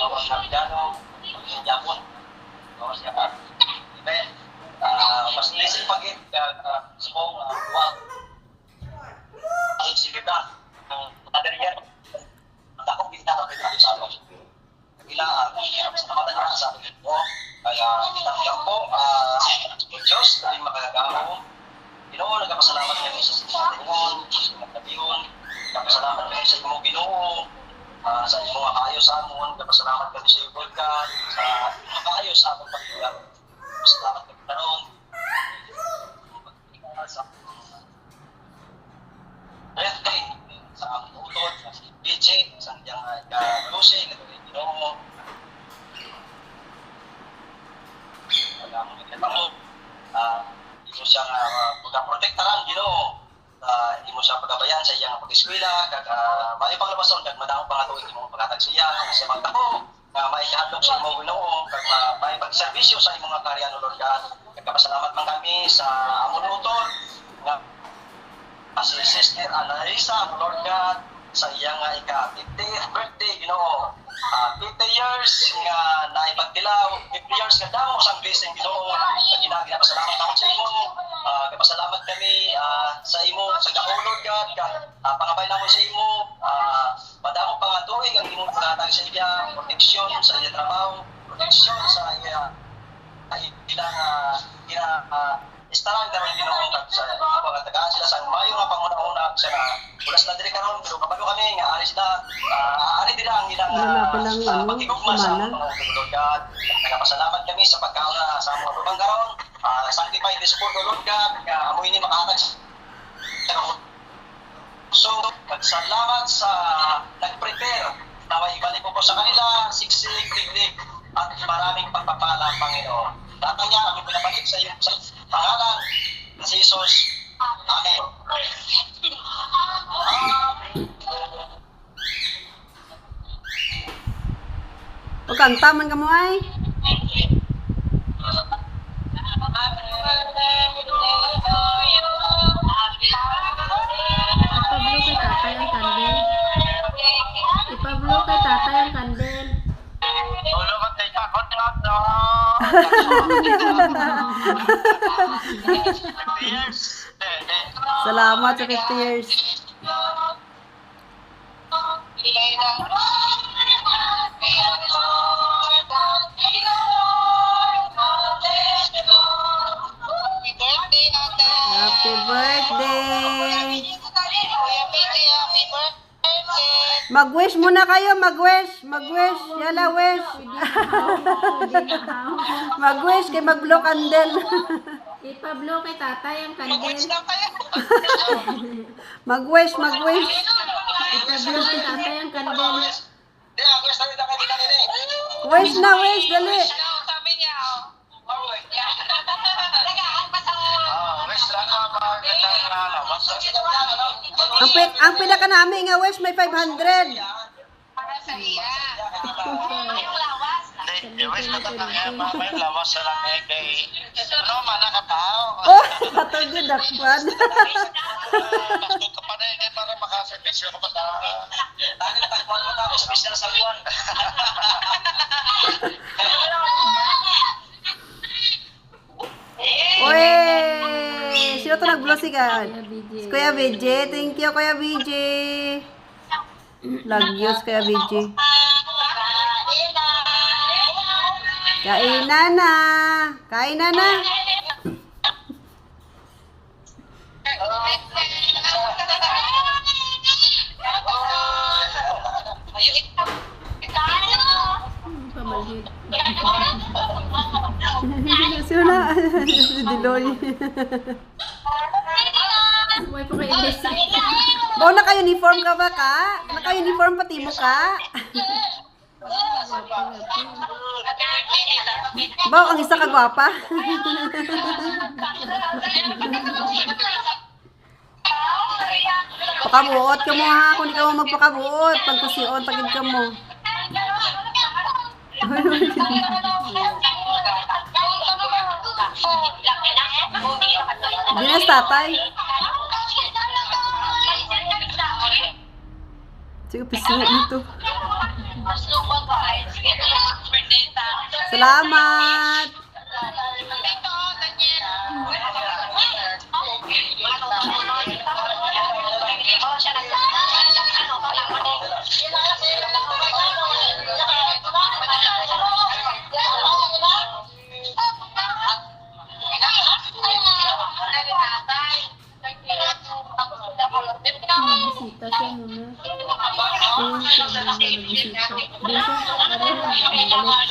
Tawag na Bidano, sa Japon. O, siya ka. Ibe, mas nilisip pag-it, sa kong wag. Ang silita, ang kaderyan, ang takong kita na pwede sa amin. Kailangan, sa mata niya sa amin po, kaya itanggap po, Diyos, na yung makagagawa. Ginoo, nagpasalamat kami sa Panginoon, sa mga kabihon, nagpasalamat kami sa imong Ginoo, sa imong kaayos sa amon, nagpasalamat kami sa iyo, God, sa imong kaayos sa amon pagkulang. Nagpasalamat kami karon. Sa birthday, sa among utod, sa BJ, sa iyang Lucy, nagpasalamat Ginoo. Wala mo nagpasalamat. Imo siya pagkaprotektaran Ginoo, imo siya pagabayan sa iyang pag-eskwela kag maayo panglabason kag madamo pa nga tuig imong paghatag siya sa magtako nga maikahadlok sa imong Ginoo kag may pagserbisyo sa imong karya Lord God. Nagpasalamat man kami sa among utod nga si Sister Analisa Lord God sa iyang ika-50th birthday Ginoo. 50 years nga naipagtilaw, 50 years nga damo sang blessing Ginoo. Ginapasalamat kami sa imo. Nagpasalamat kami sa imo sa kahulog God, pangabay namon sa imo. Madamo pa nga tuig ang imong paghatag sa iya, proteksyon sa iya trabaho, proteksyon sa iya istaran karon Ginoo kag sa pagatagaan sila sa mayo nga panguna-una sa ulas na diri karon pero kabalo kami nga ari sila ari dira ang ilang pagigugma sa Lord God. Nagpasalamat kami sa pagkauna sa mga tubang karon. Sanctify this food Lord God nga amo ini makahatag sa so salamat sa nag-prepare naway ibalik ko sa kanila siksik digdig at maraming pagpapala Panginoon. Dato niya kami pinabalik sa iyo sa pangalan ni Jesus. Amen. O kanta man ka mo ay. Ipablo kay tatay ang kandel. Ulo ka tayo takot na ito. Salamat sa 50 years. Happy birthday! Mag-wish muna kayo, mag-wish. Mag-wish. Yala, wish. Mag-wish kay mag-blow candle. Ipablo kay tatay ang kandel. Mag-wish, mag-wish. Ipablo kay tatay ang kandel. Wish na, wish. Dali. Ang pinaka namin nga wish may 500. Wish ko ito nga, may lawas na lang kay ano man nakatao. Oh, patog yun, dakpan. Pasko ka pa na kay para makaservisyo ka pa sa tanong takpan mo na, special sa buwan. Uy! Sino to nag-blow sigan? Kuya BJ. Thank you, Kuya BJ. Lagyos, Kuya BJ. Kainan na. Kainan na. Pamalhid. Sino na? Si Diloy. Huwag po kayo imbes. Bao, naka-uniform ka ba ka? Naka-uniform pati mo ka? Bao, ang isa ka gwapa. Pakabuot ka mo ha, kung di ka mo magpakabuot, pagkusion, tagid ka mo. Dinas tatay. Sige, pisunod nito. Salamat. Nagbisita siya muna. Doon siya muna nagbisita. Doon siya sa karin. Ang galit.